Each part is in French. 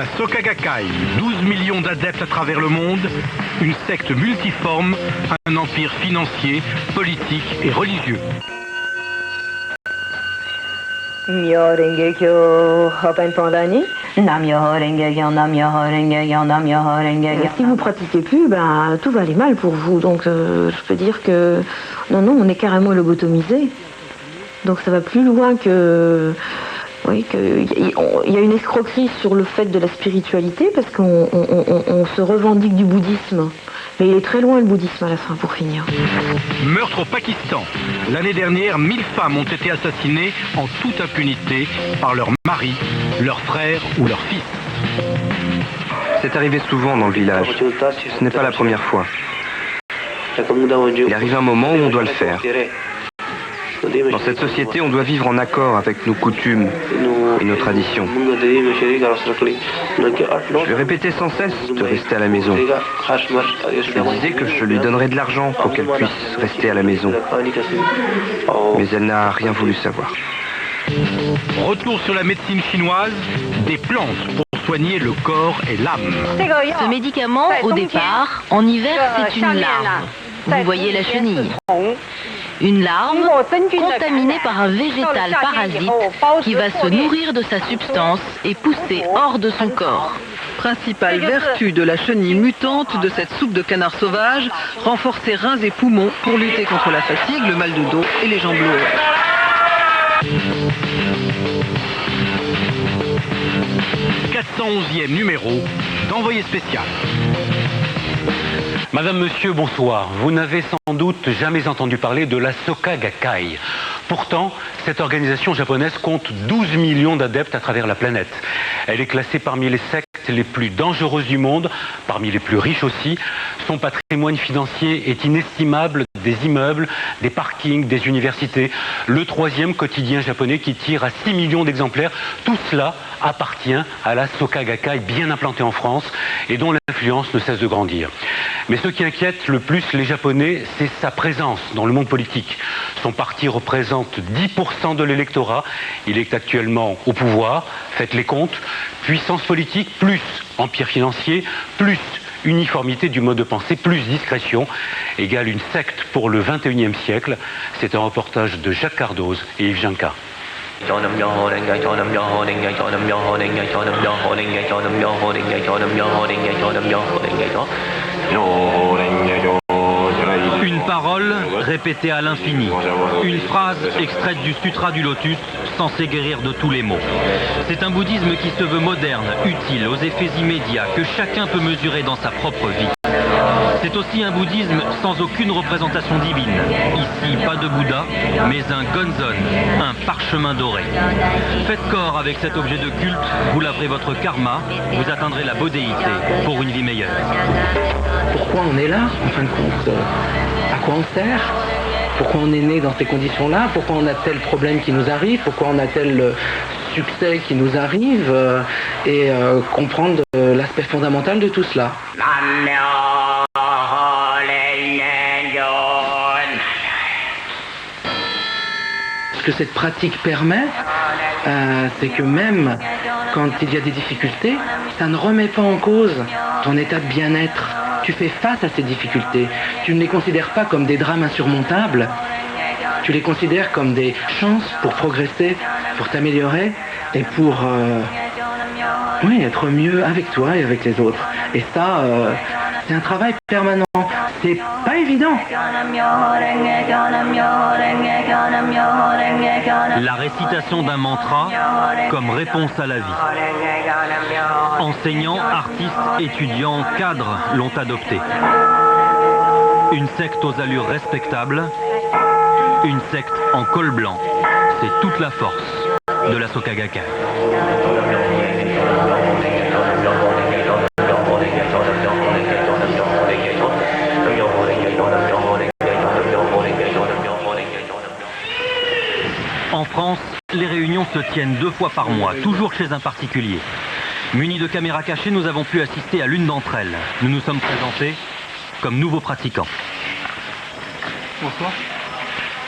La Soka Gakkai, 12 millions d'adeptes à travers le monde, une secte multiforme, un empire financier, politique et religieux. Myo Renge Kyo Hopen Pandani. Namyo Renge Kyo, Namyo Renge Kyo, Namyo Renge Kyo. Si vous pratiquez plus, ben, tout va aller mal pour vous. Donc je peux dire que non, on est carrément lobotomisé. Donc ça va plus loin que... Oui, il y a une escroquerie sur le fait de la spiritualité parce qu'on se revendique du bouddhisme. Mais il est très loin le bouddhisme à la fin pour finir. Meurtre au Pakistan. L'année dernière, 1000 femmes ont été assassinées en toute impunité par leur mari, leur frère ou leur fils. C'est arrivé souvent dans le village. Ce n'est pas la première fois. Il arrive un moment où on doit le faire. Dans cette société, on doit vivre en accord avec nos coutumes et nos traditions. Je lui répétais sans cesse de rester à la maison. Je lui disais que je lui donnerais de l'argent pour qu'elle puisse rester à la maison. Mais elle n'a rien voulu savoir. Retour sur la médecine chinoise, des plantes pour soigner le corps et l'âme. Ce médicament, au départ, en hiver, c'est une larve. Vous voyez la chenille. Une larve contaminée par un végétal parasite qui va se nourrir de sa substance et pousser hors de son corps. Principale vertu de la chenille mutante de cette soupe de canard sauvage, renforcer reins et poumons pour lutter contre la fatigue, le mal de dos et les jambes lourdes. 411e numéro d'Envoyé spécial. Madame, monsieur, bonsoir. Vous n'avez sans doute jamais entendu parler de la Soka Gakkai. Pourtant, cette organisation japonaise compte 12 millions d'adeptes à travers la planète. Elle est classée parmi les sectes les plus dangereuses du monde, parmi les plus riches aussi. Son patrimoine financier est inestimable, des immeubles, des parkings, des universités. Le 3e quotidien japonais qui tire à 6 millions d'exemplaires. Tout cela appartient à la Soka Gakkai, bien implantée en France et dont l'influence ne cesse de grandir. Mais ce qui inquiète le plus les Japonais, c'est sa présence dans le monde politique. Son parti représente 10% de l'électorat. Il est actuellement au pouvoir. Faites les comptes. Puissance politique, plus empire financier, plus uniformité du mode de pensée, plus discrétion, égale une secte pour le 21e siècle. C'est un reportage de Jacques Cardoz et Yves Janka. Une parole répétée à l'infini. Une phrase extraite du Sutra du Lotus, censée guérir de tous les maux. C'est un bouddhisme qui se veut moderne, utile, aux effets immédiats, que chacun peut mesurer dans sa propre vie. C'est aussi un bouddhisme sans aucune représentation divine. Ici, pas de Bouddha, mais un gonzon, un parchemin doré. Faites corps avec cet objet de culte, vous laverez votre karma, vous atteindrez la bodhéité pour une vie meilleure. Pourquoi on est là, en fin de compte? À quoi on sert? Pourquoi on est né dans ces conditions-là? Pourquoi on a tel problème qui nous arrive? Pourquoi on a tel succès qui nous arrive? Et comprendre l'aspect fondamental de tout cela. Ce que cette pratique permet, c'est que même quand il y a des difficultés, ça ne remet pas en cause ton état de bien-être. Tu fais face à ces difficultés. Tu ne les considères pas comme des drames insurmontables. Tu les considères comme des chances pour progresser, pour t'améliorer et pour être mieux avec toi et avec les autres. Et ça, c'est un travail permanent. C'est pas évident. La récitation d'un mantra comme réponse à la vie. Enseignants, artistes, étudiants, cadres l'ont adopté. Une secte aux allures respectables, une secte en col blanc. C'est toute la force de la Soka Gakkai. En France, les réunions se tiennent 2 fois par mois, toujours chez un particulier. Munis de caméras cachées, nous avons pu assister à l'une d'entre elles. Nous nous sommes présentés comme nouveaux pratiquants. Bonsoir.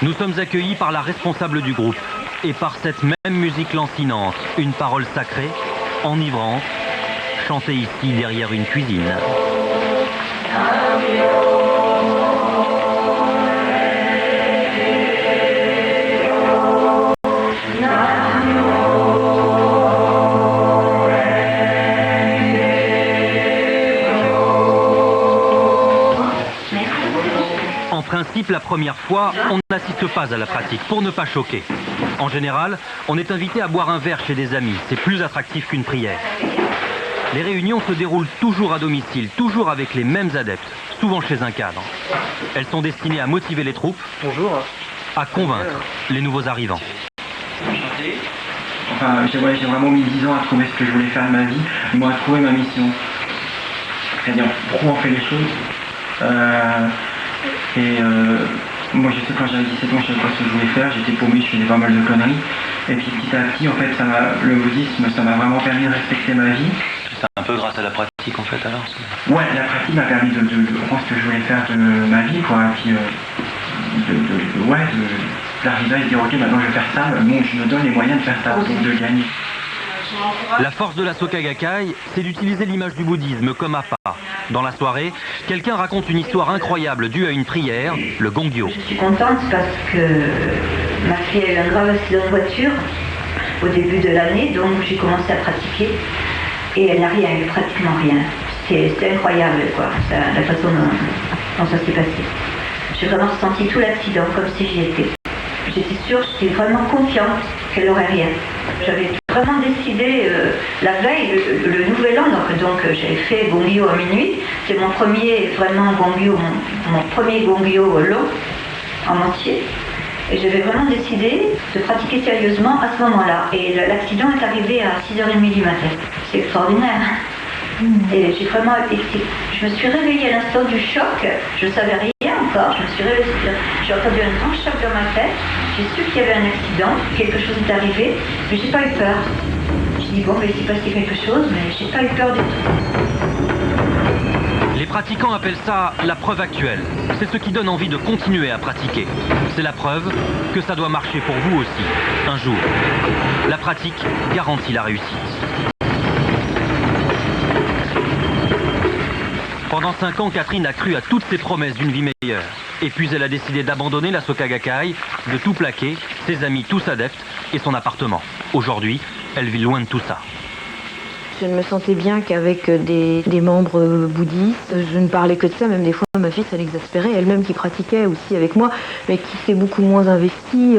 Nous sommes accueillis par la responsable du groupe et par cette même musique lancinante, une parole sacrée, enivrante, chantés ici derrière une cuisine. En principe, la première fois, on n'assiste pas à la pratique pour ne pas choquer. En général, on est invité à boire un verre chez des amis. C'est plus attractif qu'une prière. Les réunions se déroulent toujours à domicile, toujours avec les mêmes adeptes, souvent chez un cadre. Elles sont destinées à motiver les troupes, à convaincre les nouveaux arrivants. Enfin, j'ai vraiment mis 10 ans à trouver ce que je voulais faire de ma vie, moi à trouver ma mission. C'est-à-dire pourquoi on fait les choses. Moi je sais quand j'avais 17 ans, je savais pas ce que je voulais faire, j'étais paumé, je faisais pas mal de conneries. Et puis petit à petit, en fait, le bouddhisme, ça m'a vraiment permis de respecter ma vie. C'est un peu grâce à la pratique en fait alors. Ouais, la pratique m'a permis de comprendre ce que je voulais faire de ma vie, quoi. Et puis d'arriver à se dire ok, maintenant je vais faire ça, bon, je me donne les moyens de faire ça, donc de gagner. La force de la Soka Gakkai, c'est d'utiliser l'image du bouddhisme comme appât. Dans la soirée, quelqu'un raconte une histoire incroyable due à une prière, le Gongyo. Je suis contente parce que ma fille a eu un grave accident de voiture au début de l'année, donc j'ai commencé à pratiquer et elle n'a rien eu, pratiquement rien. C'est incroyable quoi, la façon dont ça s'est passé. J'ai vraiment ressenti tout l'accident comme si j'y étais. J'étais sûre, j'étais vraiment confiante qu'elle n'aurait rien. J'avais vraiment décidé la veille, le nouvel an, donc j'avais fait Gongyo à minuit. C'est mon premier vraiment Gongyo, mon premier Gongyo long, en entier. Et j'avais vraiment décidé de pratiquer sérieusement à ce moment-là. Et l'accident est arrivé à 6h30 du matin. C'est extraordinaire. Et j'ai vraiment été... Je me suis réveillée à l'instant du choc, je ne savais rien encore, je me suis réveillée, j'ai entendu un grand choc dans ma tête, j'ai su qu'il y avait un accident, quelque chose est arrivé, mais j'ai pas eu peur. J'ai dit bon, mais il s'est passé quelque chose, mais j'ai pas eu peur du tout. Les pratiquants appellent ça la preuve actuelle. C'est ce qui donne envie de continuer à pratiquer. C'est la preuve que ça doit marcher pour vous aussi, un jour. La pratique garantit la réussite. Pendant 5 ans, Catherine a cru à toutes ses promesses d'une vie meilleure. Et puis elle a décidé d'abandonner la Soka Gakkai, de tout plaquer, ses amis tous adeptes et son appartement. Aujourd'hui, elle vit loin de tout ça. Je ne me sentais bien qu'avec des membres bouddhistes. Je ne parlais que de ça, même des fois ma fille ça l'exaspérait, elle-même qui pratiquait aussi avec moi, mais qui s'est beaucoup moins investie,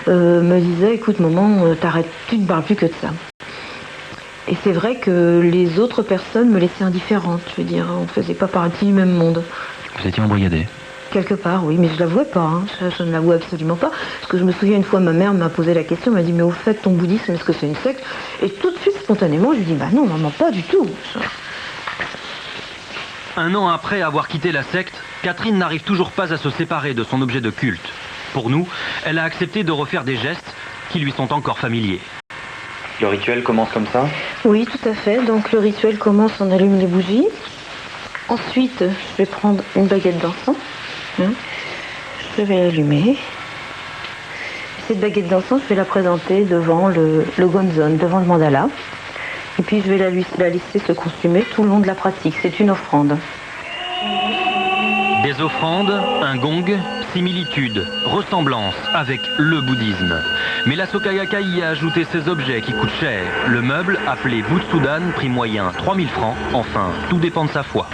me disait écoute maman, t'arrêtes, tu ne parles plus que de ça. Et c'est vrai que les autres personnes me laissaient indifférente, je veux dire, on ne faisait pas partie du même monde. Vous étiez embrigadée? Quelque part, oui, mais je ne l'avouais pas, hein. Je ne l'avoue absolument pas. Parce que je me souviens une fois, ma mère m'a posé la question, m'a dit, mais au fait, ton bouddhisme, est-ce que c'est une secte? Et tout de suite, spontanément, je lui dis, bah non, maman, pas du tout. Un an après avoir quitté la secte, Catherine n'arrive toujours pas à se séparer de son objet de culte. Pour nous, elle a accepté de refaire des gestes qui lui sont encore familiers. Le rituel commence comme ça? Oui, tout à fait. Donc le rituel commence, on allume les bougies. Ensuite, je vais prendre une baguette d'encens. Je vais l'allumer. Cette baguette d'encens, je vais la présenter devant le gonzon, devant le mandala. Et puis je vais la laisser se consumer tout le long de la pratique. C'est une offrande. Des offrandes, un gong, similitude, ressemblance avec le bouddhisme. Mais la Soka Gakkai y a ajouté ces objets qui coûtent cher. Le meuble, appelé Butsudan, prix moyen 3000 francs. Enfin, tout dépend de sa foi.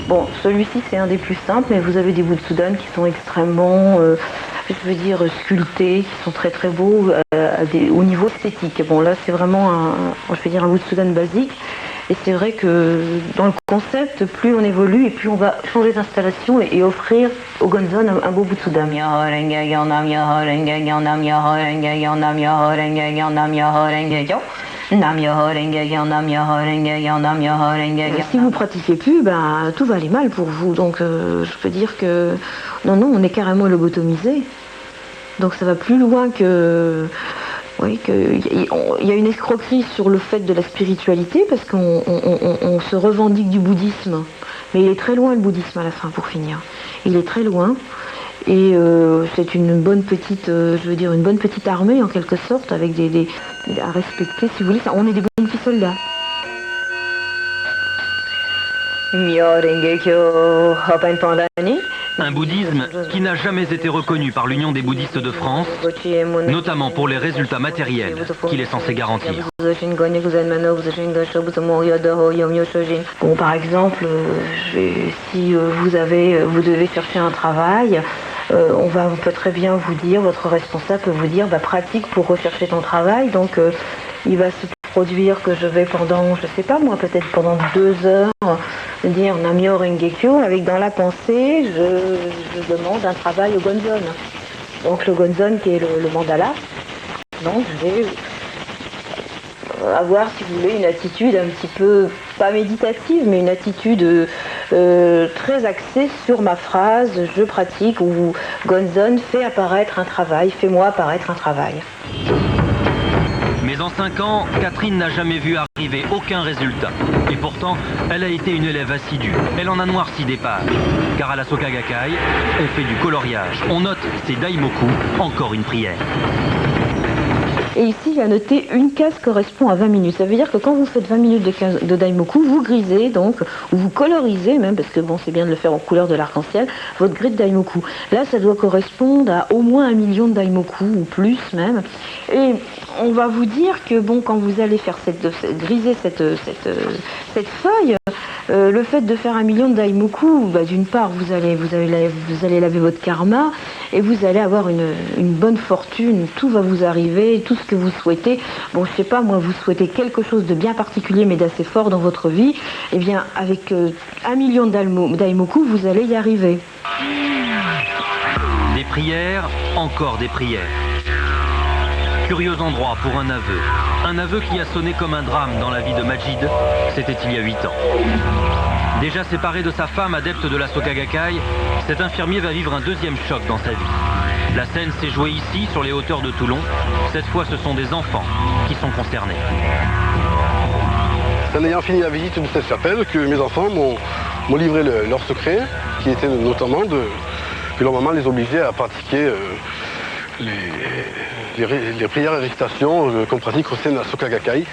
Bon, celui-ci c'est un des plus simples, mais vous avez des Butsudan qui sont extrêmement, je veux dire, sculptés, qui sont très très beaux au niveau esthétique. Bon là c'est vraiment un Butsudan basique. Et c'est vrai que dans le concept, plus on évolue et plus on va changer d'installation et offrir au gonzon un beau Butsudan. Si vous pratiquez plus, ben, tout va aller mal pour vous. Donc je peux dire que non, on est carrément lobotomisé. Donc ça va plus loin que... Oui, il y a une escroquerie sur le fait de la spiritualité parce qu'on se revendique du bouddhisme. Mais il est très loin le bouddhisme à la fin pour finir. Il est très loin. Et c'est une bonne petite, une bonne petite armée en quelque sorte avec à respecter si vous voulez. On est des bons petits soldats. Un bouddhisme qui n'a jamais été reconnu par l'Union des bouddhistes de France, notamment pour les résultats matériels qu'il est censé garantir. Bon, par exemple, si vous devez chercher un travail, on peut très bien vous dire, votre responsable peut vous dire, pratique pour rechercher ton travail, donc il va se produire que je vais pendant, je sais pas moi, peut-être pendant 2 heures, dire Namyo Rengekyo, avec dans la pensée, je demande un travail au Gonzon. Donc le Gonzon qui est le mandala. Donc je vais avoir, si vous voulez, une attitude un petit peu, pas méditative, mais une attitude très axée sur ma phrase, je pratique, ou Gonzon fait apparaître un travail, fais-moi apparaître un travail. Mais en 5 ans, Catherine n'a jamais vu arriver aucun résultat. Et pourtant, elle a été une élève assidue. Elle en a noirci des pages. Car à la Soka Gakkai, on fait du coloriage. On note ses daimoku, encore une prière. Et ici, il y a noté une case correspond à 20 minutes. Ça veut dire que quand vous faites 20 minutes de daimoku, vous grisez donc, ou vous colorisez même, parce que bon, c'est bien de le faire en couleur de l'arc-en-ciel, votre grille de daimoku. Là, ça doit correspondre à au moins 1 million de daimoku, ou plus même. Et on va vous dire que bon, quand vous allez faire griser cette feuille, le fait de faire 1 million de daimoku, d'une part, vous allez laver votre karma, et vous allez avoir une bonne fortune, tout va vous arriver, tout ce que vous souhaitez. Bon, je sais pas, moi, vous souhaitez quelque chose de bien particulier, mais d'assez fort dans votre vie, eh bien, avec 1 million de daimoku, vous allez y arriver. Des prières, encore des prières. Curieux endroit pour un aveu. Un aveu qui a sonné comme un drame dans la vie de Majid, c'était il y a 8 ans. Déjà séparé de sa femme adepte de la Soka Gakkai, cet infirmier va vivre un deuxième choc dans sa vie. La scène s'est jouée ici, sur les hauteurs de Toulon. Cette fois, ce sont des enfants qui sont concernés. C'est en ayant fini la visite de cette chapelle que mes enfants m'ont livré leur secret, qui était notamment que leur maman les obligeait à pratiquer les prières et récitations qu'on pratique au sein de la Soka Gakkai.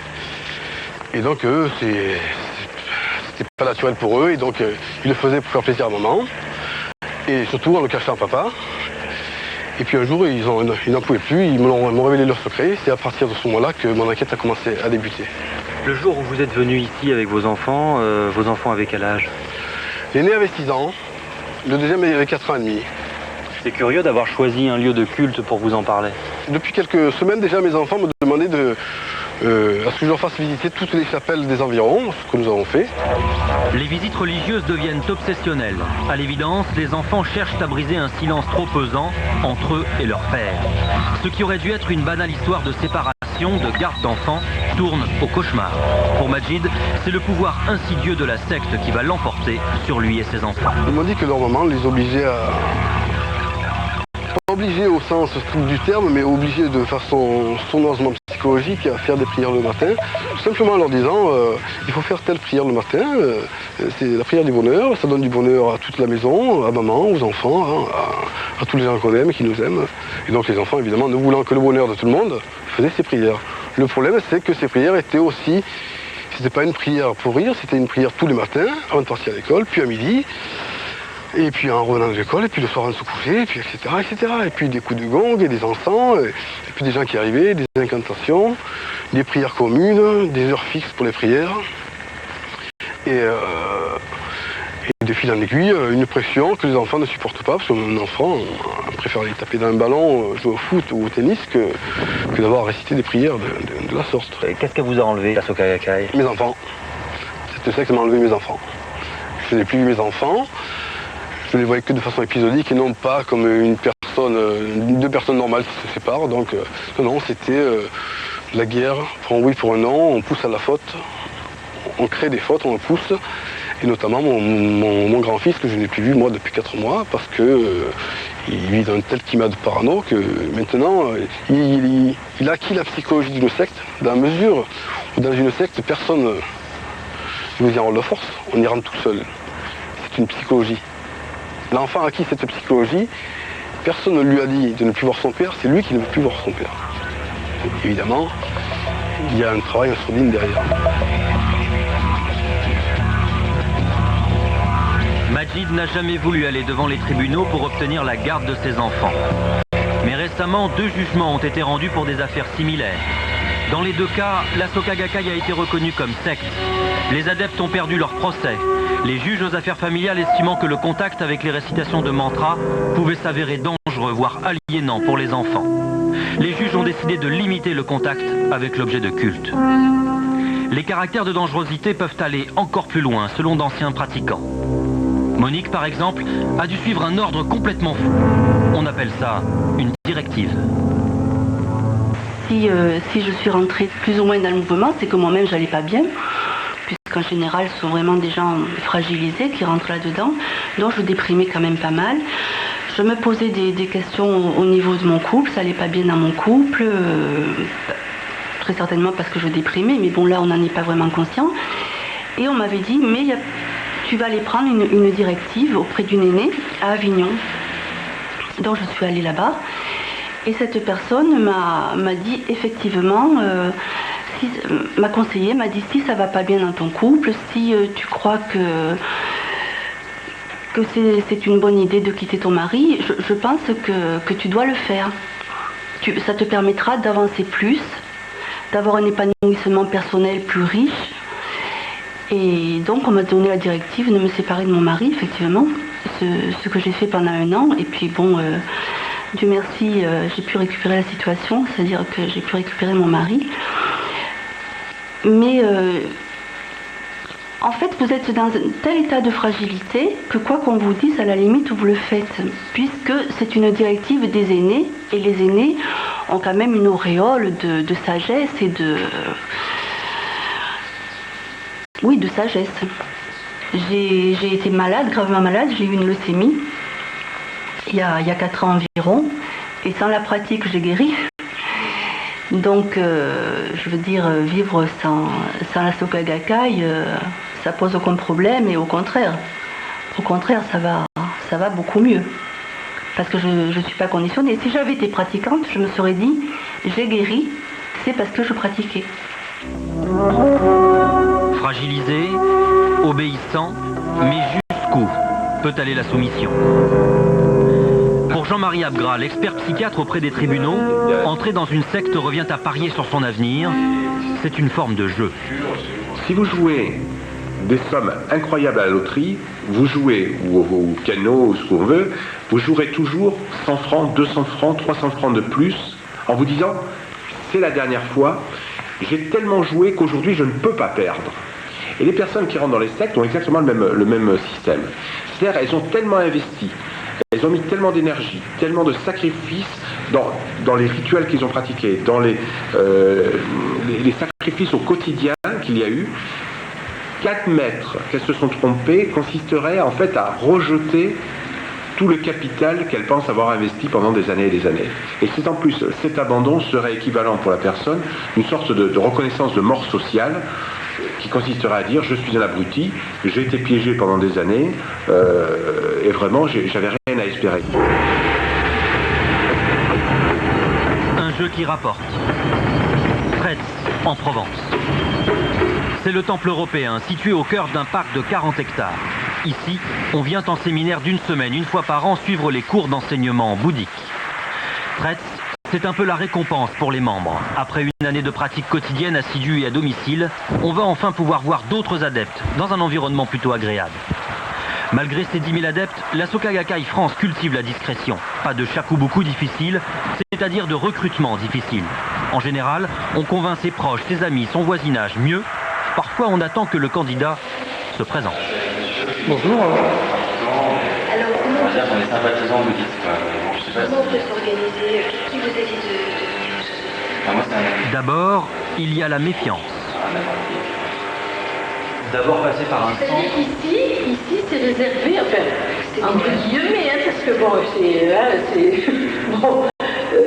Et donc, c'était pas naturel pour eux, et donc ils le faisaient pour faire plaisir à maman, et surtout en le cachant à papa. Et puis un jour, ils n'en pouvaient plus, ils m'ont révélé leur secret. C'est à partir de ce moment-là que mon enquête a commencé à débuter. Le jour où vous êtes venu ici avec vos enfants avaient quel âge? L'aîné avait 6 ans, le deuxième avait 4 ans et demi. C'est curieux d'avoir choisi un lieu de culte pour vous en parler. Depuis quelques semaines déjà, mes enfants me demandaient à ce que je leur fasse visiter toutes les chapelles des environs, ce que nous avons fait. Les visites religieuses deviennent obsessionnelles. À l'évidence, les enfants cherchent à briser un silence trop pesant entre eux et leur père. Ce qui aurait dû être une banale histoire de séparation, de garde d'enfants, tourne au cauchemar. Pour Majid, c'est le pouvoir insidieux de la secte qui va l'emporter sur lui et ses enfants. Ils m'ont dit que leur maman les obligeait à... Pas obligés au sens strict du terme, mais obligés de façon sournoisement psychologique à faire des prières le matin, tout simplement en leur disant il faut faire telle prière le matin, c'est la prière du bonheur, ça donne du bonheur à toute la maison, à maman, aux enfants, à tous les gens qu'on aime et qui nous aiment. Et donc les enfants, évidemment, ne voulant que le bonheur de tout le monde, faisaient ces prières. Le problème, c'est que ces prières étaient aussi, c'était pas une prière pour rire, c'était une prière tous les matins, avant de partir à l'école, puis à midi. Et puis en revenant de l'école, et puis le soir avant de se coucher, et puis etc., etc. Et puis des coups de gong, et des encens, et puis des gens qui arrivaient, des incantations, des prières communes, des heures fixes pour les prières. Et de fil en aiguille, une pression que les enfants ne supportent pas, parce qu'un enfant préfère aller taper dans un ballon, jouer au foot ou au tennis, que d'avoir récité des prières de la sorte. Qu'est-ce qu'elle vous a enlevé, la Soka Gakkai? Mes enfants. Cette secte m'a enlevé mes enfants. Je n'ai plus vu mes enfants. Je ne les voyais que de façon épisodique et non pas comme deux personnes normales qui se séparent. Donc non, c'était la guerre, pour un oui, pour un non, on pousse à la faute, on crée des fautes, on le pousse. Et notamment mon grand-fils que je n'ai plus vu moi depuis 4 mois parce que il vit dans un tel climat de parano que maintenant il a acquis la psychologie d'une secte dans la mesure où dans une secte personne ne vous y rend de force, on y rentre tout seul. C'est une psychologie. L'enfant a acquis cette psychologie, personne ne lui a dit de ne plus voir son père, c'est lui qui ne veut plus voir son père. Évidemment, il y a un travail en sourdine derrière. Majid n'a jamais voulu aller devant les tribunaux pour obtenir la garde de ses enfants. Mais récemment, 2 jugements ont été rendus pour des affaires similaires. Dans les 2 cas, la Soka Gakkai a été reconnue comme secte. Les adeptes ont perdu leur procès. Les juges aux affaires familiales estimant que le contact avec les récitations de mantras pouvait s'avérer dangereux, voire aliénant pour les enfants. Les juges ont décidé de limiter le contact avec l'objet de culte. Les caractères de dangerosité peuvent aller encore plus loin, selon d'anciens pratiquants. Monique, par exemple, a dû suivre un ordre complètement fou. On appelle ça une directive. Si je suis rentrée plus ou moins dans le mouvement, c'est que moi-même, j'allais pas bien. Puisqu'en général, ce sont vraiment des gens fragilisés qui rentrent là-dedans. Donc, je déprimais quand même pas mal. Je me posais des questions au niveau de mon couple. Ça allait pas bien dans mon couple. Très certainement parce que je déprimais. Mais bon, là, on n'en est pas vraiment conscient. Et on m'avait dit, mais tu vas aller prendre une directive auprès d'une aînée à Avignon. Donc, je suis allée là-bas. Et cette personne m'a dit, effectivement... ma conseillère m'a dit, si ça va pas bien dans ton couple, si tu crois que c'est une bonne idée de quitter ton mari, je pense que tu dois le faire. Ça te permettra d'avancer plus, d'avoir un épanouissement personnel plus riche. Et donc on m'a donné la directive de me séparer de mon mari, effectivement, ce que j'ai fait pendant 1 an. Et puis bon, Dieu merci, j'ai pu récupérer la situation, c'est-à-dire que j'ai pu récupérer mon mari. Mais en fait, vous êtes dans un tel état de fragilité que quoi qu'on vous dise, à la limite, vous le faites. Puisque c'est une directive des aînés, et les aînés ont quand même une auréole de sagesse et de... Oui, de sagesse. J'ai été malade, gravement malade, j'ai eu une leucémie il y a 4 ans environ, et sans la pratique, j'ai guéri. Donc, je veux dire, vivre sans la Soka Gakkai, ça pose aucun problème, et au contraire, ça va beaucoup mieux. Parce que je ne suis pas conditionnée. Si j'avais été pratiquante, je me serais dit, j'ai guéri, c'est parce que je pratiquais. Fragilisé, obéissant, mais jusqu'où peut aller la soumission? Pour Jean-Marie Abgras, l'expert psychiatre auprès des tribunaux, entrer dans une secte revient à parier sur son avenir. C'est une forme de jeu. Si vous jouez des sommes incroyables à la loterie, vous jouez, ou au piano, ou ce qu'on veut, vous jouerez toujours 100 francs, 200 francs, 300 francs de plus, en vous disant, c'est la dernière fois, j'ai tellement joué qu'aujourd'hui je ne peux pas perdre. Et les personnes qui rentrent dans les sectes ont exactement le même système. C'est-à-dire, elles ont tellement investi, elles ont mis tellement d'énergie, tellement de sacrifices dans les rituels qu'ils ont pratiqués, dans les sacrifices au quotidien qu'il y a eu, qu'admettre qu'elles se sont trompées consisterait en fait à rejeter tout le capital qu'elles pensent avoir investi pendant des années et des années. Et c'est en plus, cet abandon serait équivalent pour la personne d'une sorte de reconnaissance de mort sociale qui consisterait à dire, je suis un abruti, j'ai été piégé pendant des années, et vraiment, j'avais rien à espérer. Un jeu qui rapporte. Pretz, en Provence. C'est le temple européen, situé au cœur d'un parc de 40 hectares. Ici, on vient en séminaire d'1 semaine, 1 fois par an, suivre les cours d'enseignement bouddhique. Pretz, c'est un peu la récompense pour les membres. Après une année de pratique quotidienne, assidue et à domicile, on va enfin pouvoir voir d'autres adeptes dans un environnement plutôt agréable. Malgré ses 10 000 adeptes, la Soka Gakkai France cultive la discrétion. Pas de shakubuku difficile, c'est-à-dire de recrutement difficile. En général, on convainc ses proches, ses amis, son voisinage. Mieux, parfois on attend que le candidat se présente. Bonjour. Alors, comment on est sympathisant bouddhiste, quoi. Comment on peut s'organiser? Qui vous a dit de venir? D'abord, il y a la méfiance. D'abord passer par un centre. Ici c'est réservé, enfin, entre guillemets, hein, parce que bon,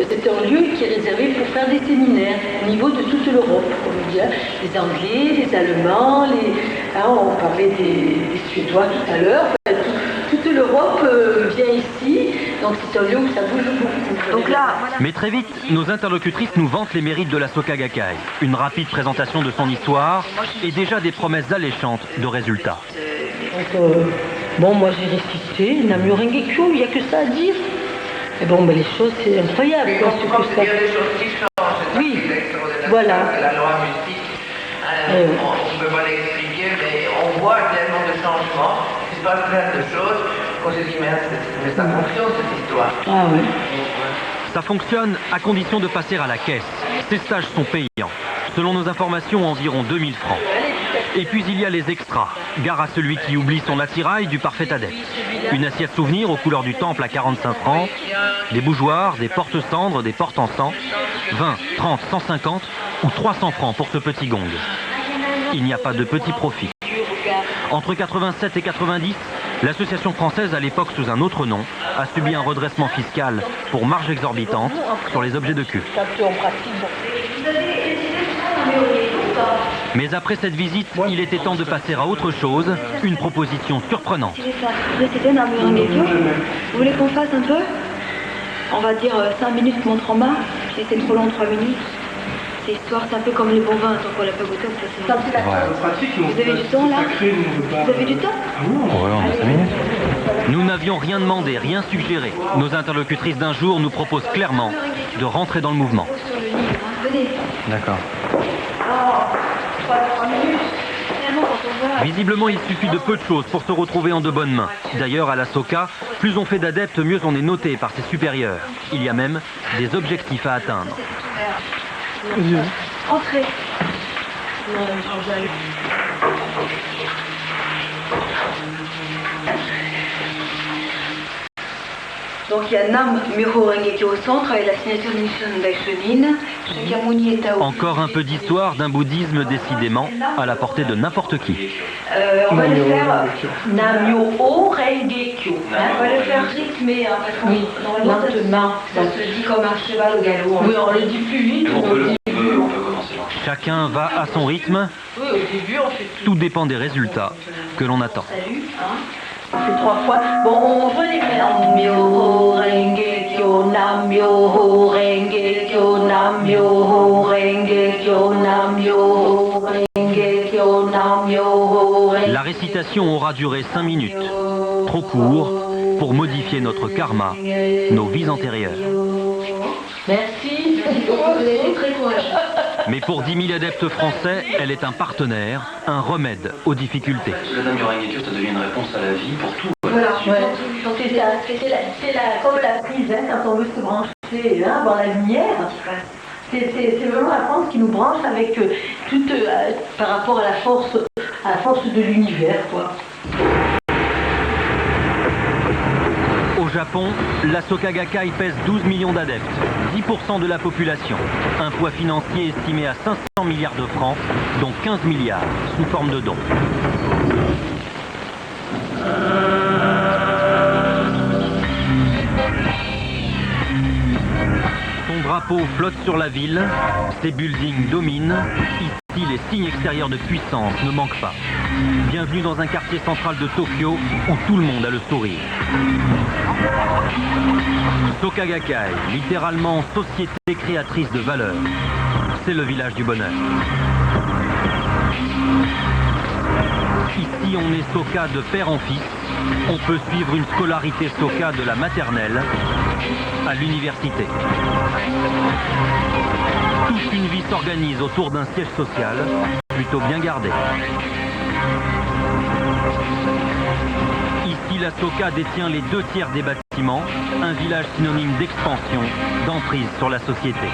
c'est un lieu qui est réservé pour faire des séminaires au niveau de toute l'Europe. Les Anglais, les Allemands, on parlait des Suédois tout à l'heure. Toute l'Europe vient ici, donc c'est un lieu où ça bouge beaucoup. Donc là, voilà. Mais très vite, nos interlocutrices nous vantent les mérites de la Soka Gakkai. Une rapide présentation de son histoire et déjà des promesses alléchantes de résultats. Donc, Bon, moi j'ai récité, Namyo Rengekyo, il n'y a que ça à dire. Et bon, mais les choses, c'est incroyable. Mais on comprend qu'il y a des choses qui changent. Oui, voilà. La loi mystique, on ne peut pas l'expliquer, mais on voit tellement de changements, il se passe plein de choses, qu'on se dit, mais ça fonctionne cette histoire. Ah oui. Ça fonctionne à condition de passer à la caisse. Ces stages sont payants. Selon nos informations, environ 2000 francs. Et puis il y a les extras. Gare à celui qui oublie son attirail du parfait adepte. Une assiette souvenir aux couleurs du temple à 45 francs. Des bougeoirs, des porte-cendres, des porte-encens. 20, 30, 150 ou 300 francs pour ce petit gong. Il n'y a pas de petit profit. Entre 87 et 90, l'association française, à l'époque sous un autre nom, a subi un redressement fiscal pour marge exorbitante sur les objets de culte. Mais après cette visite, il était temps de passer à autre chose, une proposition surprenante. C'était Namyo Rengekyo. Vous voulez qu'on fasse un peu? On va dire 5 minutes montre en bas. Si c'est trop long, 3 minutes. C'est histoire, c'est un peu comme les bons vins, tant qu'on l'a pas goûté, on peut se Vous avez du temps là? Vous avez du temps? Ouais, on a 5 minutes. Nous n'avions rien demandé, rien suggéré. Nos interlocutrices d'un jour nous proposent clairement de rentrer dans le mouvement. Venez. D'accord. Oh, 3 minutes. Finalement, quand on voit... Visiblement, il suffit de peu de choses pour se retrouver en de bonnes mains. D'ailleurs, à la Soka, plus on fait d'adeptes, mieux on est noté par ses supérieurs. Il y a même des objectifs à atteindre. Entrez. Donc il y a Namyo Rengekyo au centre avec la signature de Nichiren Daishonin. Shakyamuni est à Encore un peu d'histoire d'un bouddhisme décidément à la portée de n'importe qui. On va le faire Namyo Rengekyo. On va le faire rythmé, hein, parce que lentement. Ça se dit comme un cheval au galop. Oui, on le dit plus vite. On peut commencer. Chacun va à son rythme. Oui, au début, on fait tout dépend des résultats que l'on attend. Salut, hein. On fait 3 fois. Bon, on veut les faire. Namyo Rengekyo, Namyo Rengekyo, Namyo Rengekyo, Namyo Rengekyo, Namyo Rengekyo. La récitation aura duré 5 minutes. Trop court pour modifier notre karma, nos vies antérieures. Merci. Mais pour 10 000 adeptes français, elle est un partenaire, un remède aux difficultés. Le Namyo Rengekyo, ça devient une réponse à la vie pour tout. Voilà, c'est comme la prise, hein, quand on veut se brancher dans la lumière. C'est vraiment la France qui nous branche avec toute, par rapport à la force de l'univers, quoi. Au Japon, la Soka Gakkai pèse 12 millions d'adeptes, 10% de la population. Un poids financier estimé à 500 milliards de francs, dont 15 milliards sous forme de dons. Son drapeau flotte sur la ville, ses buildings dominent. Ici, les signes extérieurs de puissance ne manquent pas. Bienvenue dans un quartier central de Tokyo où tout le monde a le sourire. Soka Gakkai, littéralement société créatrice de valeur. C'est le village du bonheur. Ici, on est Soka de père en fils. On peut suivre une scolarité Soka de la maternelle à l'université. Toute une vie s'organise autour d'un siège social plutôt bien gardé. Ici, la Soka détient les 2/3 des bâtiments, un village synonyme d'expansion, d'emprise sur la société.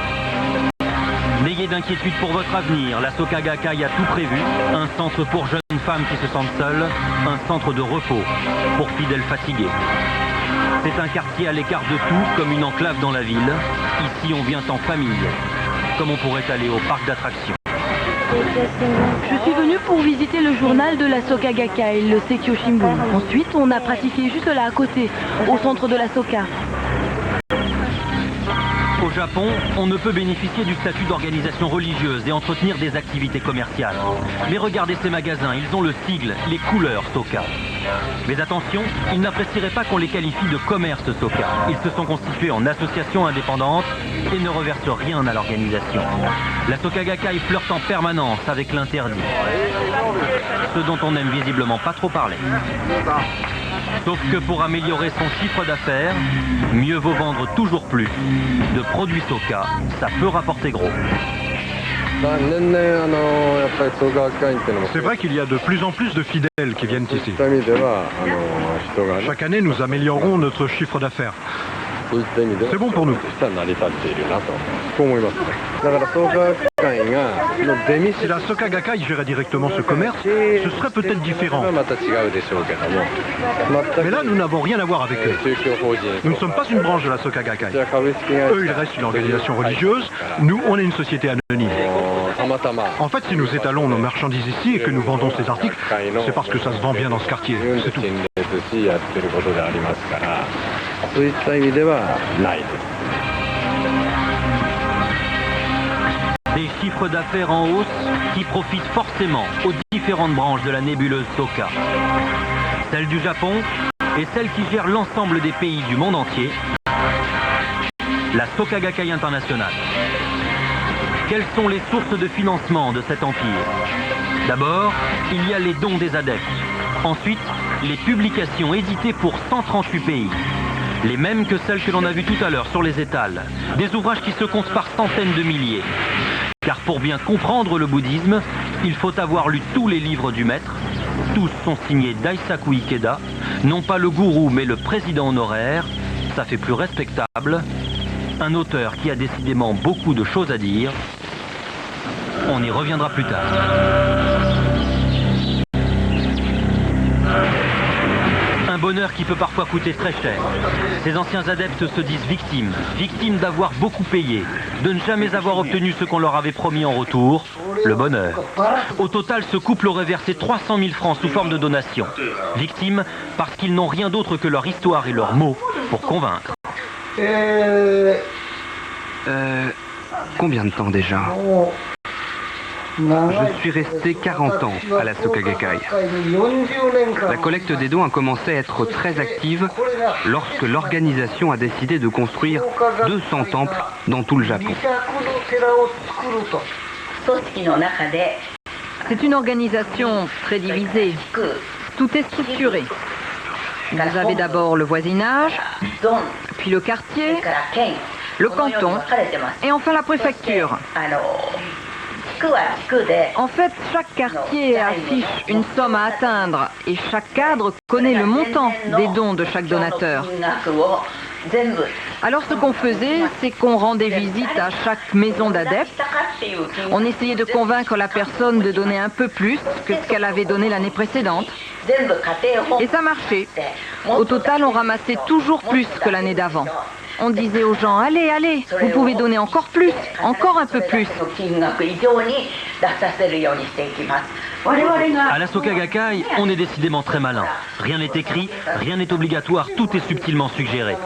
N'ayez d'inquiétude pour votre avenir, la Soka Gakkai a tout prévu, un centre pour jeunes femmes qui se sentent seules, un centre de repos pour fidèles fatigués. C'est un quartier à l'écart de tout, comme une enclave dans la ville. Ici, on vient en famille, comme on pourrait aller au parc d'attractions. Je suis venue pour visiter le journal de la Soka Gakkai, le Seikyo Shimbun. Ensuite, on a pratiqué juste là à côté, au centre de la Soka. Au Japon, on ne peut bénéficier du statut d'organisation religieuse et entretenir des activités commerciales. Mais regardez ces magasins, ils ont le sigle, les couleurs Soka. Mais attention, ils n'apprécieraient pas qu'on les qualifie de commerce Soka. Ils se sont constitués en association indépendante et ne reversent rien à l'organisation. La Soka Gakkai flirte en permanence avec l'interdit. Ce dont on n'aime visiblement pas trop parler. Sauf que pour améliorer son chiffre d'affaires, mieux vaut vendre toujours plus. De produits Soka, ça peut rapporter gros. C'est vrai qu'il y a de plus en plus de fidèles qui viennent ici. Chaque année, nous améliorons notre chiffre d'affaires. C'est bon pour nous. Si la Soka Gakkai gérait directement ce commerce, ce serait peut-être différent. Mais là, nous n'avons rien à voir avec eux. Nous ne sommes pas une branche de la Soka Gakkai. Eux, ils restent une organisation religieuse. Nous, on est une société anonyme. En fait, si nous étalons nos marchandises ici et que nous vendons ces articles, c'est parce que ça se vend bien dans ce quartier. C'est tout. Des chiffres d'affaires en hausse qui profitent forcément aux différentes branches de la nébuleuse Soka. Celle du Japon et celle qui gère l'ensemble des pays du monde entier, la Soka Gakkai International. Quelles sont les sources de financement de cet empire? D'abord, il y a les dons des adeptes. Ensuite, les publications éditées pour 138 pays. Les mêmes que celles que l'on a vues tout à l'heure sur les étals. Des ouvrages qui se comptent par centaines de milliers. Car pour bien comprendre le bouddhisme, il faut avoir lu tous les livres du maître. Tous sont signés Daisaku Ikeda, non pas le gourou mais le président honoraire. Ça fait plus respectable. Un auteur qui a décidément beaucoup de choses à dire. On y reviendra plus tard. Un bonheur qui peut parfois coûter très cher. Ces anciens adeptes se disent victimes, victimes d'avoir beaucoup payé, de ne jamais avoir obtenu ce qu'on leur avait promis en retour, le bonheur. Au total, ce couple aurait versé 300 000 francs sous forme de donation. Victimes parce qu'ils n'ont rien d'autre que leur histoire et leurs mots pour convaincre. Combien de temps déjà? Je suis resté 40 ans à la Soka Gakkai. La collecte des dons a commencé à être très active lorsque l'organisation a décidé de construire 200 temples dans tout le Japon. C'est une organisation très divisée. Tout est structuré. Vous avez d'abord le voisinage, puis le quartier, le canton et enfin la préfecture. En fait, chaque quartier affiche une somme à atteindre et chaque cadre connaît le montant des dons de chaque donateur. Alors ce qu'on faisait, c'est qu'on rendait visite à chaque maison d'adeptes. On essayait de convaincre la personne de donner un peu plus que ce qu'elle avait donné l'année précédente. Et ça marchait. Au total, on ramassait toujours plus que l'année d'avant. On disait aux gens, allez, allez, vous pouvez donner encore plus, encore un peu plus. À la Soka Gakkai, on est décidément très malin. Rien n'est écrit, rien n'est obligatoire, tout est subtilement suggéré.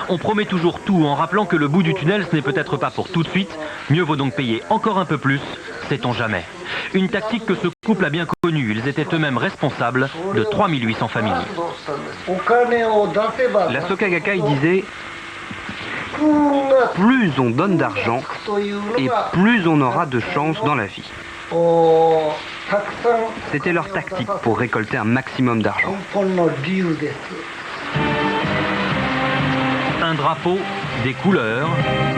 On promet toujours tout en rappelant que le bout du tunnel, ce n'est peut-être pas pour tout de suite. Mieux vaut donc payer encore un peu plus, sait-on jamais. Une tactique que ce couple a bien connue. Ils étaient eux-mêmes responsables de 3800 familles. La Soka Gakkai disait: plus on donne d'argent et plus on aura de chance dans la vie. C'était leur tactique pour récolter un maximum d'argent. Un drapeau, des couleurs,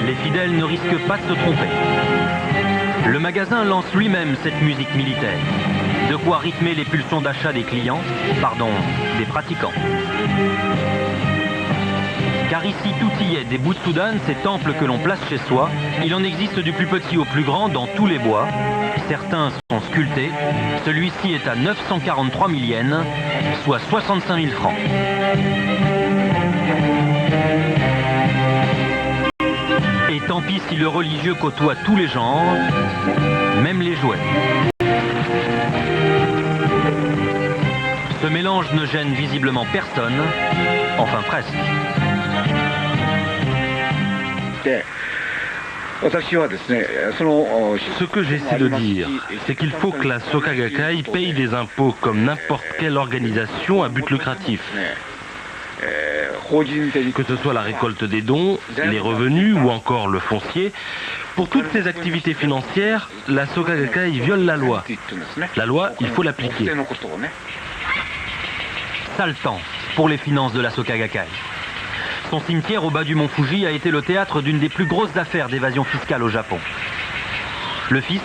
les fidèles ne risquent pas de se tromper. Le magasin lance lui-même cette musique militaire. De quoi rythmer les pulsions d'achat des clients, des pratiquants. Car ici, tout y est, des Butsudan, ces temples que l'on place chez soi. Il en existe du plus petit au plus grand dans tous les bois. Certains sont sculptés. Celui-ci est à 943 000 yens, soit 65 000 francs. Et tant pis si le religieux côtoie tous les genres, même les jouets. Ce mélange ne gêne visiblement personne, enfin presque. Ce que j'essaie de dire, c'est qu'il faut que la Soka Gakkai paye des impôts comme n'importe quelle organisation à but lucratif. Que ce soit la récolte des dons, les revenus ou encore le foncier, pour toutes ces activités financières, la Soka Gakkai viole la loi. La loi, il faut l'appliquer. Sale temps. pour les finances de la Soka Gakkai. Son cimetière au bas du mont Fuji a été le théâtre d'une des plus grosses affaires d'évasion fiscale au Japon. Le fisc,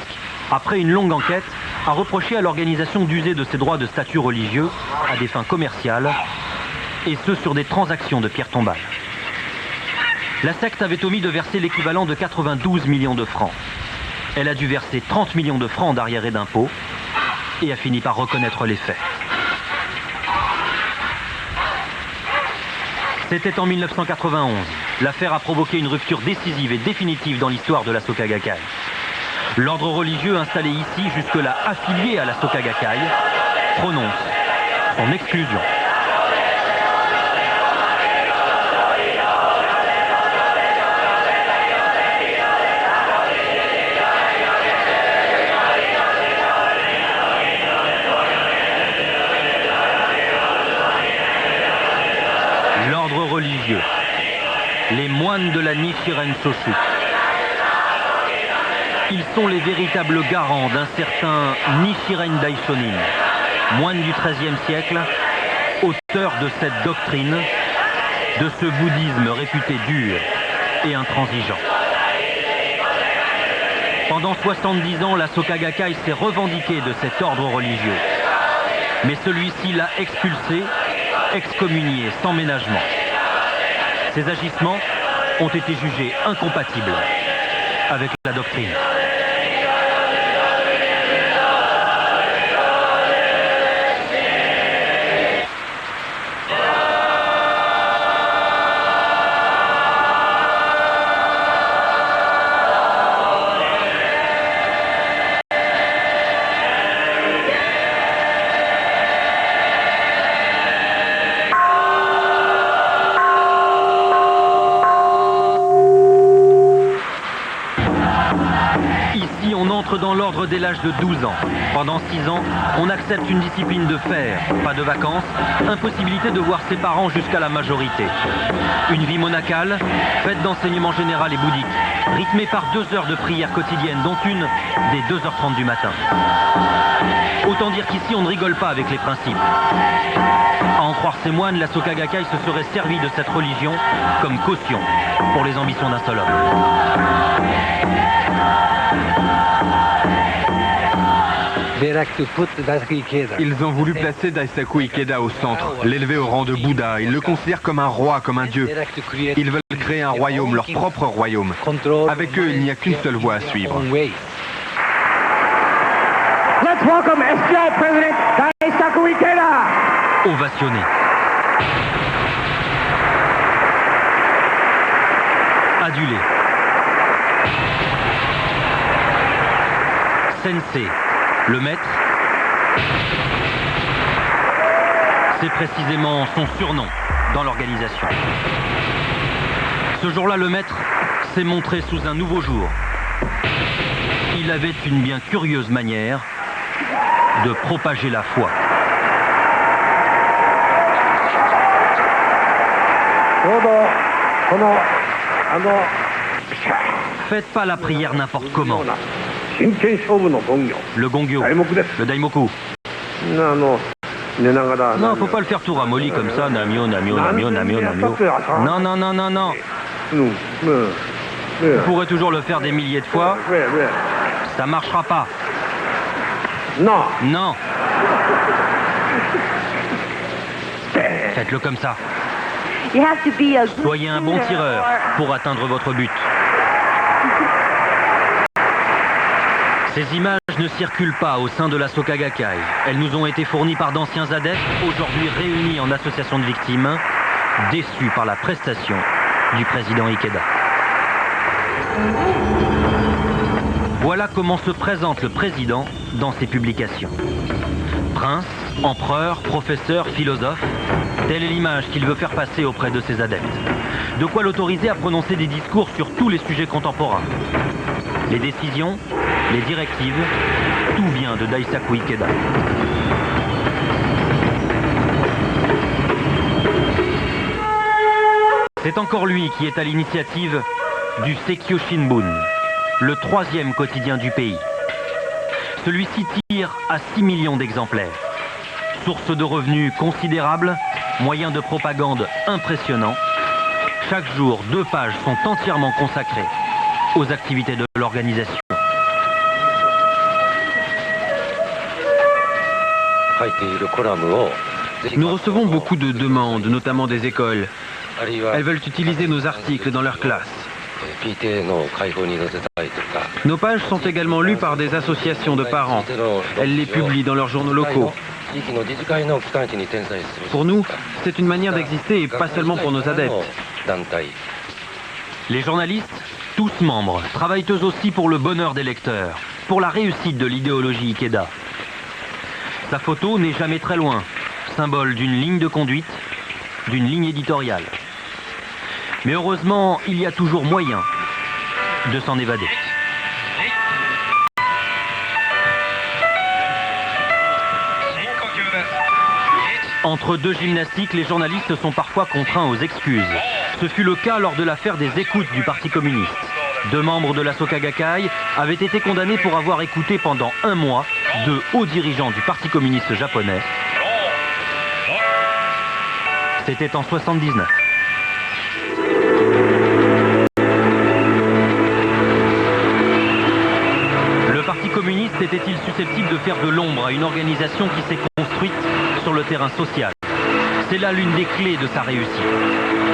après une longue enquête, a reproché à l'organisation d'user de ses droits de statut religieux à des fins commerciales, et ce sur des transactions de pierres tombales. La secte avait omis de verser l'équivalent de 92 millions de francs. Elle a dû verser 30 millions de francs d'arriérés d'impôts et a fini par reconnaître les faits. C'était en 1991. L'affaire a provoqué une rupture décisive et définitive dans l'histoire de la Soka Gakkai. L'ordre religieux installé ici, jusque-là affilié à la Soka Gakkai, prononce son exclusion. L'ordre religieux, les moines de la Nichiren Shoshu. Ils sont les véritables garants d'un certain Nichiren Daishonin, moine du XIIIe siècle, auteur de cette doctrine, de ce bouddhisme réputé dur et intransigeant. Pendant 70 ans, la Soka Gakkai s'est revendiquée de cet ordre religieux. Mais celui-ci l'a expulsé, excommunié sans ménagement. Ces agissements ont été jugés incompatibles avec la doctrine. Dans l'ordre dès l'âge de 12 ans. Pendant 6 ans, on accepte une discipline de fer, pas de vacances, impossibilité de voir ses parents jusqu'à la majorité. Une vie monacale, faite d'enseignement général et bouddhique, rythmée par 2 heures de prière quotidienne, dont une dès 2h30 du matin. Autant dire qu'ici, on ne rigole pas avec les principes. À en croire ces moines, la Soka Gakkai se serait servi de cette religion comme caution pour les ambitions d'un seul homme. Ils ont voulu placer Daisaku Ikeda au centre, l'élever au rang de Bouddha. Ils le considèrent comme un roi, comme un dieu. Ils veulent créer un royaume, leur propre royaume. Avec eux, il n'y a qu'une seule voie à suivre. Let's welcome SDI President Daisaku Ikeda. Ovationné. Adulé. Sensei. Le maître, c'est précisément son surnom dans l'organisation. Ce jour-là, le maître s'est montré sous un nouveau jour. Il avait une bien curieuse manière de propager la foi. Faites pas la prière n'importe comment. Le gongyo, le daimoku. Non, faut pas le faire tout ramolli comme ça, namio, namio, namio, namio, namio. Non. Vous pourrez toujours le faire des milliers de fois. Ça marchera pas. Non. Faites-le comme ça. Soyez un bon tireur pour atteindre votre but. Ces images ne circulent pas au sein de la Soka Gakkai. Elles nous ont été fournies par d'anciens adeptes, aujourd'hui réunis en association de victimes, déçus par la prestation du président Ikeda. Voilà comment se présente le président dans ses publications. Prince, empereur, professeur, philosophe, telle est l'image qu'il veut faire passer auprès de ses adeptes. De quoi l'autoriser à prononcer des discours sur tous les sujets contemporains. Les décisions, les directives, tout vient de Daisaku Ikeda. C'est encore lui qui est à l'initiative du Seikyo Shinbun, le 3e quotidien du pays. Celui-ci tire à 6 millions d'exemplaires. Source de revenus considérable moyen de propagande impressionnant. Chaque jour, 2 pages sont entièrement consacrées aux activités de l'organisation. Nous recevons beaucoup de demandes, notamment des écoles. Elles veulent utiliser nos articles dans leurs classes. Nos pages sont également lues par des associations de parents. Elles les publient dans leurs journaux locaux. Pour nous, c'est une manière d'exister et pas seulement pour nos adeptes. Les journalistes, tous membres, travaillent eux aussi pour le bonheur des lecteurs, pour la réussite de l'idéologie Ikeda. Sa photo n'est jamais très loin, symbole d'une ligne de conduite, d'une ligne éditoriale. Mais heureusement, il y a toujours moyen de s'en évader. Entre 2 gymnastiques, les journalistes sont parfois contraints aux excuses. Ce fut le cas lors de l'affaire des écoutes du Parti communiste. 2 membres de la Soka Gakkai avaient été condamnés pour avoir écouté pendant 1 mois 2 hauts dirigeants du Parti communiste japonais. C'était en 1979. Le Parti communiste était-il susceptible de faire de l'ombre à une organisation qui s'est construite sur le terrain social? C'est là l'une des clés de sa réussite.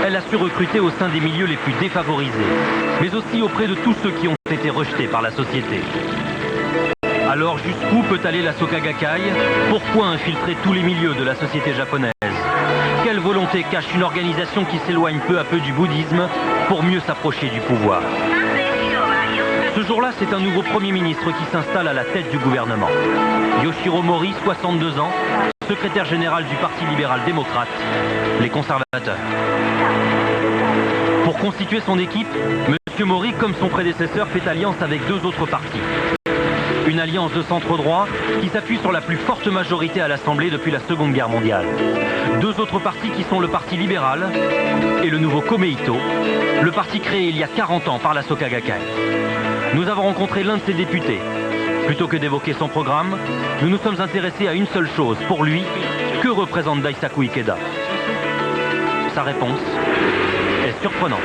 Elle a su recruter au sein des milieux les plus défavorisés, mais aussi auprès de tous ceux qui ont été rejetés par la société. Alors jusqu'où peut aller la Soka Gakkai? Pourquoi infiltrer tous les milieux de la société japonaise? Quelle volonté cache une organisation qui s'éloigne peu à peu du bouddhisme pour mieux s'approcher du pouvoir? Ce jour-là, c'est un nouveau Premier ministre qui s'installe à la tête du gouvernement. Yoshiro Mori, 62 ans, secrétaire général du Parti libéral-démocrate, les conservateurs. Pour constituer son équipe, M. Mori, comme son prédécesseur, fait alliance avec 2 autres partis. Une alliance de centre-droit qui s'appuie sur la plus forte majorité à l'Assemblée depuis la Seconde Guerre mondiale. 2 autres partis qui sont le Parti libéral et le nouveau Komeito, le parti créé il y a 40 ans par la Soka Gakkai. Nous avons rencontré l'un de ses députés. Plutôt que d'évoquer son programme, nous nous sommes intéressés à une seule chose. Pour lui, que représente Daisaku Ikeda? Sa réponse est surprenante.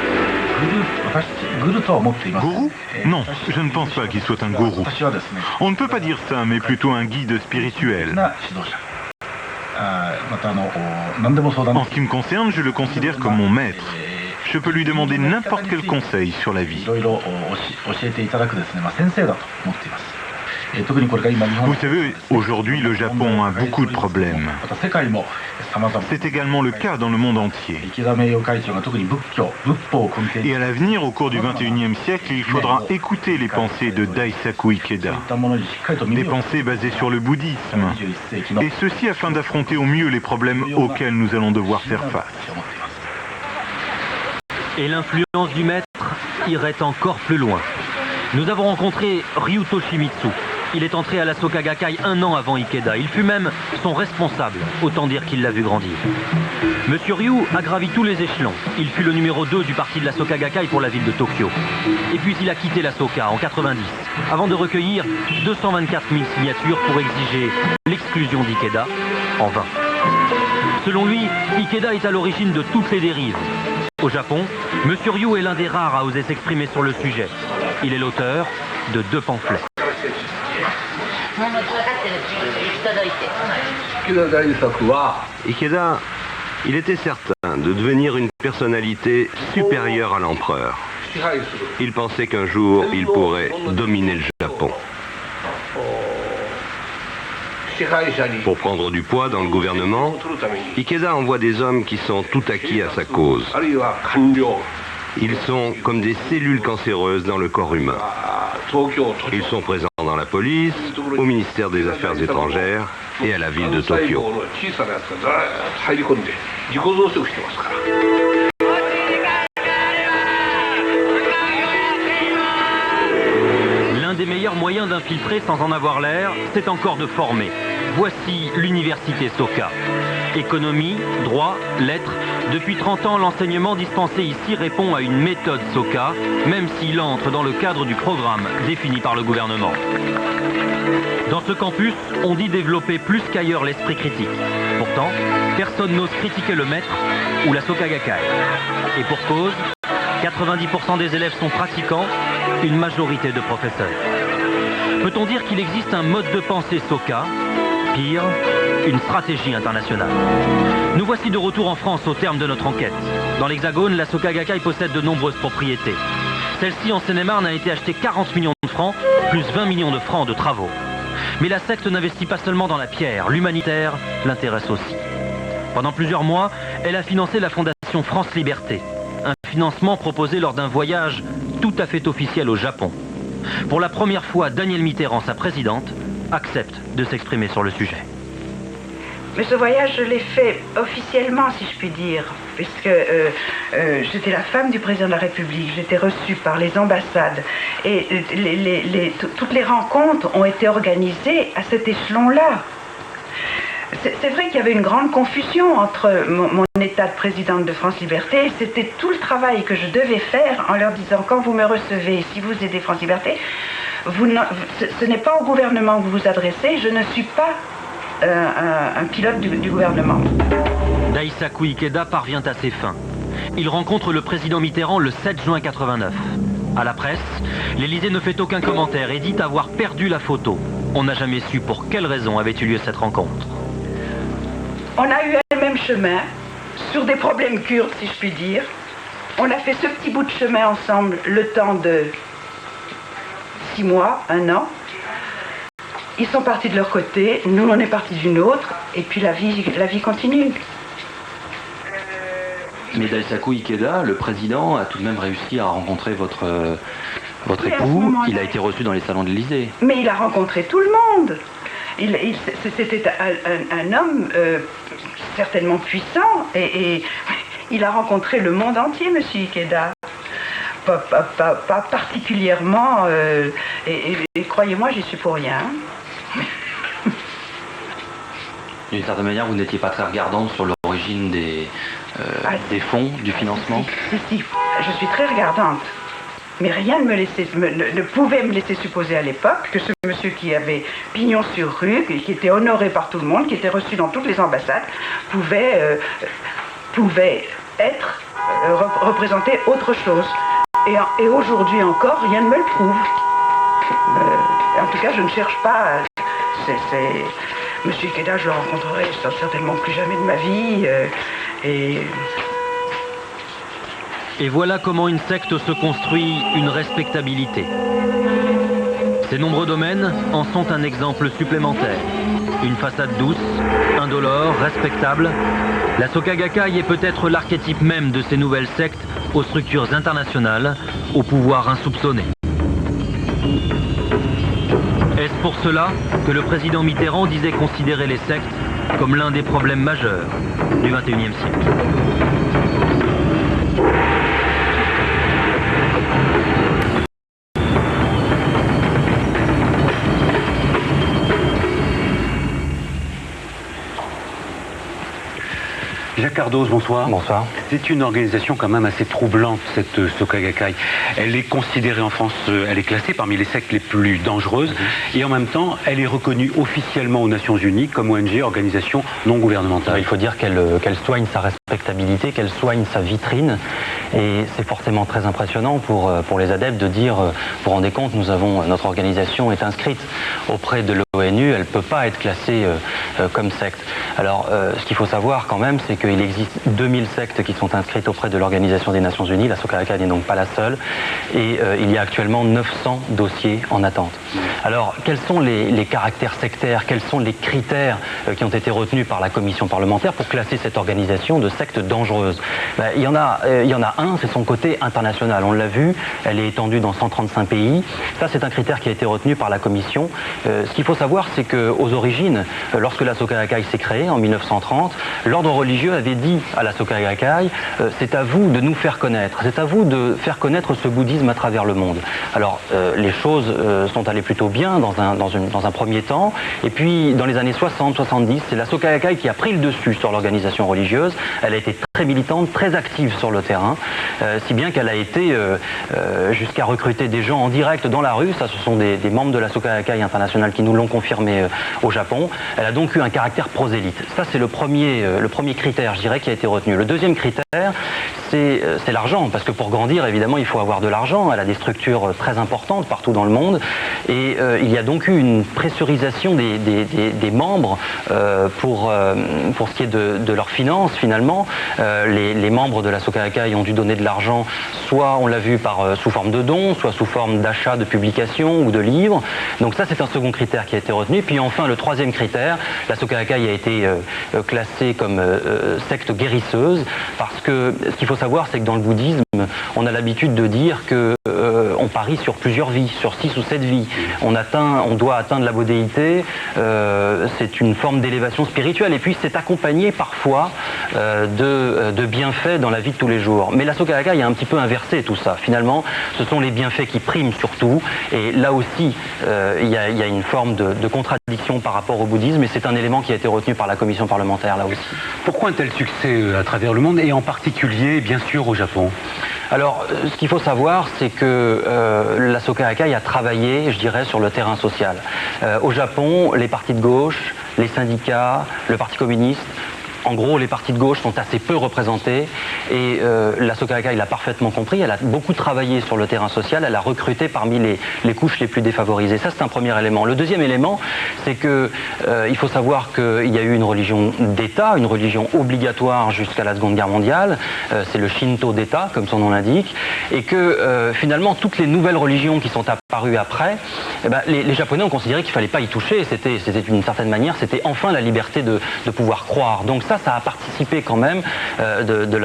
Gourou? Non, je ne pense pas qu'il soit un gourou. On ne peut pas dire ça, mais plutôt un guide spirituel. En ce qui me concerne, je le considère comme mon maître. Je peux lui demander n'importe quel conseil sur la vie. Vous savez, aujourd'hui, le Japon a beaucoup de problèmes. C'est également le cas dans le monde entier. Et à l'avenir, au cours du XXIe siècle, il faudra écouter les pensées de Daisaku Ikeda. Des pensées basées sur le bouddhisme. Et ceci afin d'affronter au mieux les problèmes auxquels nous allons devoir faire face. Et l'influence du maître irait encore plus loin. Nous avons rencontré Ryu Toshimitsu. Il est entré à la Soka Gakkai 1 an avant Ikeda. Il fut même son responsable, autant dire qu'il l'a vu grandir. Monsieur Ryu a gravi tous les échelons. Il fut le numéro 2 du parti de la Soka Gakkai pour la ville de Tokyo. Et puis il a quitté la Soka en 90, avant de recueillir 224 000 signatures pour exiger l'exclusion d'Ikeda, en vain. Selon lui, Ikeda est à l'origine de toutes les dérives. Au Japon, Monsieur Ryu est l'un des rares à oser s'exprimer sur le sujet. Il est l'auteur de 2 pamphlets. Ikeda, il était certain de devenir une personnalité supérieure à l'empereur. Il pensait qu'un jour, il pourrait dominer le Japon. Pour prendre du poids dans le gouvernement, Ikeda envoie des hommes qui sont tout acquis à sa cause. Ils sont comme des cellules cancéreuses dans le corps humain. Ils sont présents dans la police, au ministère des Affaires étrangères et à la ville de Tokyo. L'un des meilleurs moyens d'infiltrer sans en avoir l'air, c'est encore de former. Voici l'université Soka. Économie, droit, lettres, depuis 30 ans, l'enseignement dispensé ici répond à une méthode Soka, même s'il entre dans le cadre du programme défini par le gouvernement. Dans ce campus, on dit développer plus qu'ailleurs l'esprit critique. Pourtant, personne n'ose critiquer le maître ou la Soka Gakkai. Et pour cause, 90% des élèves sont pratiquants, une majorité de professeurs. Peut-on dire qu'il existe un mode de pensée Soka? Pire, une stratégie internationale. Nous voici de retour en France au terme de notre enquête. Dans l'Hexagone, la Soka Gakkai possède de nombreuses propriétés. Celle-ci en Seine-et-Marne a été achetée 40 millions de francs, plus 20 millions de francs de travaux. Mais la secte n'investit pas seulement dans la pierre, l'humanitaire l'intéresse aussi. Pendant plusieurs mois, elle a financé la fondation France Liberté, un financement proposé lors d'un voyage tout à fait officiel au Japon. Pour la première fois, Danielle Mitterrand, sa présidente, accepte de s'exprimer sur le sujet. Mais ce voyage, je l'ai fait officiellement, si je puis dire, puisque j'étais la femme du président de la République, j'étais reçue par les ambassades, et toutes les rencontres ont été organisées à cet échelon-là. C'est vrai qu'il y avait une grande confusion entre mon état de présidente de France Liberté, et c'était tout le travail que je devais faire en leur disant, quand vous me recevez, si vous aidez France Liberté, ce n'est pas au gouvernement que vous vous adressez, je ne suis pas un pilote du gouvernement. Daisaku Ikeda parvient à ses fins. Il rencontre le président Mitterrand le 7 juin 89. À la presse, l'Élysée ne fait aucun commentaire et dit avoir perdu la photo. On n'a jamais su pour quelle raison avait eu lieu cette rencontre. On a eu le même chemin, sur des problèmes kurdes, si je puis dire. On a fait ce petit bout de chemin ensemble, le temps de 6 mois, 1 an. Ils sont partis de leur côté, nous on est partis d'une autre, et puis la vie continue. Mais Daisaku Ikeda, le président, a tout de même réussi à rencontrer votre époux. Il a été reçu dans les salons de l'Élysée. Mais il a rencontré tout le monde. C'était un homme certainement puissant, et il a rencontré le monde entier, monsieur Ikeda. Pas particulièrement, et croyez-moi, j'y suis pour rien. D'une certaine manière, vous n'étiez pas très regardante sur l'origine des fonds, du financement? Si, je suis très regardante. Mais rien ne pouvait me laisser supposer à l'époque que ce monsieur qui avait pignon sur rue, qui était honoré par tout le monde, qui était reçu dans toutes les ambassades, pouvait représenter autre chose. Et aujourd'hui encore, rien ne me le prouve. En tout cas, je ne cherche pas. Monsieur Ikeda, je le rencontrerai certainement plus jamais de ma vie. Et voilà comment une secte se construit une respectabilité. Ces nombreux domaines en sont un exemple supplémentaire. Une façade douce, indolore, respectable. La Soka Gakkai est peut-être l'archétype même de ces nouvelles sectes aux structures internationales, au pouvoir insoupçonné. Est-ce pour cela que le président Mitterrand disait considérer les sectes comme l'un des problèmes majeurs du XXIe siècle? Jacques Cardoz, bonsoir. Bonsoir. C'est une organisation quand même assez troublante, cette Soka Gakkai. Elle est considérée en France, elle est classée parmi les sectes les plus dangereuses, et en même temps, elle est reconnue officiellement aux Nations Unies comme ONG, organisation non gouvernementale. Il faut dire qu'elle soigne sa respectabilité, qu'elle soigne sa vitrine, et c'est forcément très impressionnant pour les adeptes de dire, vous vous rendez compte, notre organisation est inscrite auprès de l'ONU, elle ne peut pas être classée comme secte. Alors, ce qu'il faut savoir quand même, c'est qu'il existe 2000 sectes qui sont inscrites auprès de l'Organisation des Nations Unies. La Soka Gakkai n'est donc pas la seule. Et il y a actuellement 900 dossiers en attente. Alors, quels sont les caractères sectaires? Quels sont les critères qui ont été retenus par la commission parlementaire pour classer cette organisation de secte dangereuse? Il y en a un, c'est son côté international. On l'a vu, elle est étendue dans 135 pays. Ça, c'est un critère qui a été retenu par la Commission. Ce qu'il faut savoir, c'est qu'aux origines, lorsque la Soka Gakkai s'est créée en 1930, l'ordre religieux avait dit à la Soka Gakkai, c'est à vous de nous faire connaître, c'est à vous de faire connaître ce bouddhisme à travers le monde. Alors, les choses sont allées plutôt bien dans un premier temps, et puis dans les années 60-70, c'est la Soka Gakkai qui a pris le dessus sur l'organisation religieuse. Elle a été très militante, très active sur le terrain, si bien qu'elle a été jusqu'à recruter des gens en direct dans la rue. Ça, ce sont des membres de la Soka Gakkai internationale qui nous l'ont confirmé au Japon. Elle a donc eu un caractère prosélyte. Ça, c'est le premier critère, je dirais, qui a été retenu. Le deuxième critère, c'est l'argent, parce que pour grandir, évidemment, il faut avoir de l'argent. Elle a des structures très importantes partout dans le monde, et il y a donc eu une pressurisation des membres pour ce qui est de leurs finances, finalement. Les membres de la Soka Gakkai ont dû donner de l'argent, soit, on l'a vu, sous forme de dons, soit sous forme d'achat de publications ou de livres. Donc ça, c'est un second critère qui a été retenu. Puis enfin, le troisième critère, la Soka Gakkai a été classée comme secte guérisseuse, parce que ce qu'il faut savoir, c'est que dans le bouddhisme, on a l'habitude de dire que on parie sur plusieurs vies, sur 6 ou 7 vies. On doit atteindre la bodhéité, c'est une forme d'élévation spirituelle, et puis c'est accompagné parfois de bienfaits dans la vie de tous les jours. Mais la Soka Gakkai a un petit peu inversé tout ça. Finalement, ce sont les bienfaits qui priment surtout, et là aussi, il y a une forme de contradiction par rapport au bouddhisme, et c'est un élément qui a été retenu par la commission parlementaire là aussi. Pourquoi un tel succès à travers le monde, et en particulier, bien sûr, au Japon? Alors, ce qu'il faut savoir, c'est que la Soka Gakkai a travaillé, je dirais, sur le terrain social. Au Japon, les partis de gauche, les syndicats, le Parti communiste, en gros, les partis de gauche sont assez peu représentés, et la Soka Gakkai l'a parfaitement compris. Elle a beaucoup travaillé sur le terrain social, elle a recruté parmi les couches les plus défavorisées. Ça, c'est un premier élément. Le deuxième élément, c'est qu'il faut savoir qu'il y a eu une religion d'État, une religion obligatoire jusqu'à la Seconde Guerre mondiale. C'est le Shinto d'État, comme son nom l'indique, et que finalement, toutes les nouvelles religions qui sont apparues après, les Japonais ont considéré qu'il ne fallait pas y toucher. C'était d'une certaine manière, c'était enfin la liberté de pouvoir croire. Donc ça a participé quand même de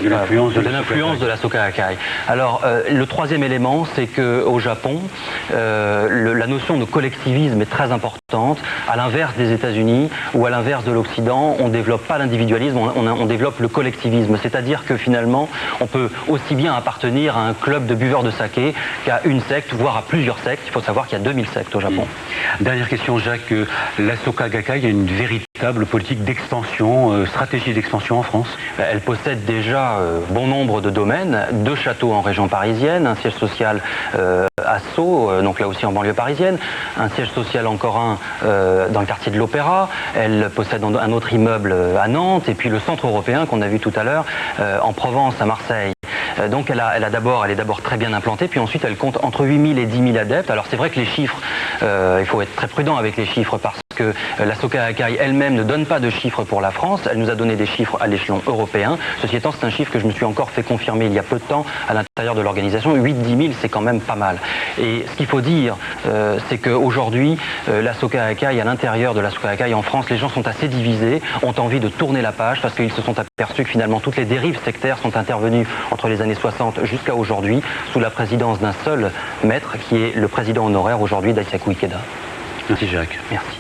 l'influence de la Soka Gakkai. Alors, le troisième élément, c'est qu'au Japon, la notion de collectivisme est très importante. À l'inverse des États-Unis ou à l'inverse de l'Occident, on ne développe pas l'individualisme, on développe le collectivisme. C'est-à-dire que finalement, on peut aussi bien appartenir à un club de buveurs de saké qu'à une secte, voire à plusieurs sectes. Il faut savoir qu'il y a 2000 sectes au Japon. Dernière question, Jacques. La Soka Gakkai, il y a une véritable politique d'extension, stratégie d'expansion en France? Elle possède déjà bon nombre de domaines, 2 châteaux en région parisienne, un siège social à Sceaux, donc là aussi en banlieue parisienne, un siège social encore un dans le quartier de l'Opéra. Elle possède un autre immeuble à Nantes, et puis le centre européen qu'on a vu tout à l'heure en Provence, à Marseille. Donc elle est d'abord très bien implantée, puis ensuite elle compte entre 8000 et 10 000 adeptes. Alors c'est vrai que les chiffres, il faut être très prudent avec les chiffres, parce que la Soka Gakkai elle-même ne donne pas de chiffres pour la France, elle nous a donné des chiffres à l'échelon européen. Ceci étant, c'est un chiffre que je me suis encore fait confirmer il y a peu de temps à l'intérieur de l'organisation. 8-10 000, c'est quand même pas mal. Et ce qu'il faut dire, c'est qu'aujourd'hui, la Soka Gakkai, à l'intérieur de la Soka Gakkai en France, les gens sont assez divisés, ont envie de tourner la page, parce qu'ils se sont aperçus que finalement toutes les dérives sectaires sont intervenues entre les années 60 jusqu'à aujourd'hui, sous la présidence d'un seul maître, qui est le président honoraire aujourd'hui, Daisaku Ikeda. Merci Jacques. Merci.